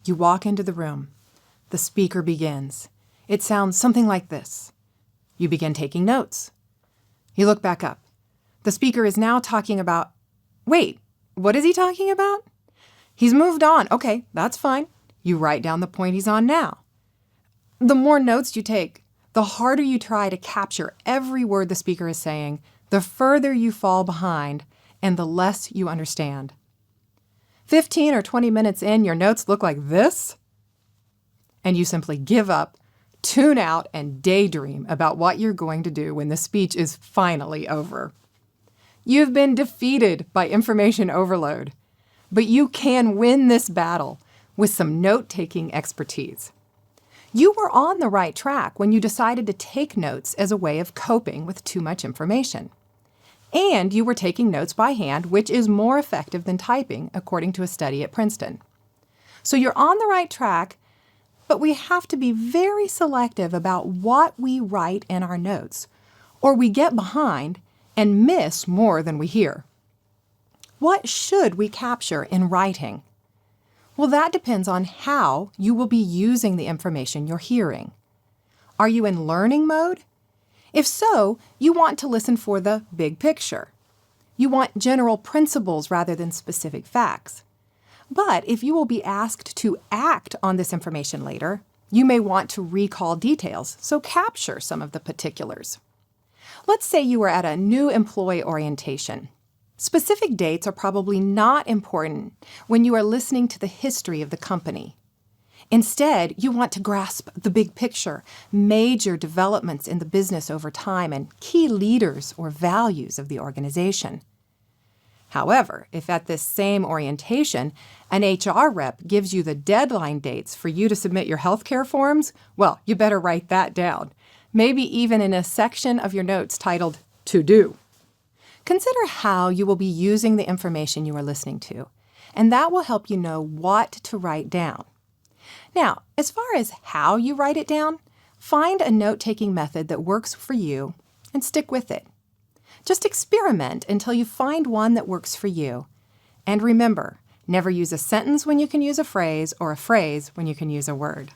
You walk into the room. The speaker begins. It sounds something like this. You begin taking notes. You look back up. The speaker is now talking about, wait, what is he talking about? He's moved on. Okay, that's fine. You write down the point he's on now. The more notes you take, the harder you try to capture every word the speaker is saying, the further you fall behind and the less you understand. 15 or 20 minutes in, your notes look like this, and you simply give up, tune out, and daydream about what you're going to do when the speech is finally over. You've been defeated by information overload, but you can win this battle with some note-taking expertise. You were on the right track when you decided to take notes as a way of coping with too much information. And you were taking notes by hand, which is more effective than typing, according to a study at Princeton. So you're on the right track, but we have to be very selective about what we write in our notes, or we get behind and miss more than we hear. What should we capture in writing? Well, that depends on how you will be using the information you're hearing. Are you in learning mode? If so, you want to listen for the big picture. You want general principles rather than specific facts. But if you will be asked to act on this information later, you may want to recall details, so capture some of the particulars. Let's say you are at a new employee orientation. Specific dates are probably not important when you are listening to the history of the company. Instead, you want to grasp the big picture, major developments in the business over time, and key leaders or values of the organization. However, if at this same orientation, an HR rep gives you the deadline dates for you to submit your healthcare forms, well, you better write that down, maybe even in a section of your notes titled "To Do." Consider how you will be using the information you are listening to, and that will help you know what to write down. Now, as far as how you write it down, find a note-taking method that works for you and stick with it. Just experiment until you find one that works for you. And remember, never use a sentence when you can use a phrase or a phrase when you can use a word.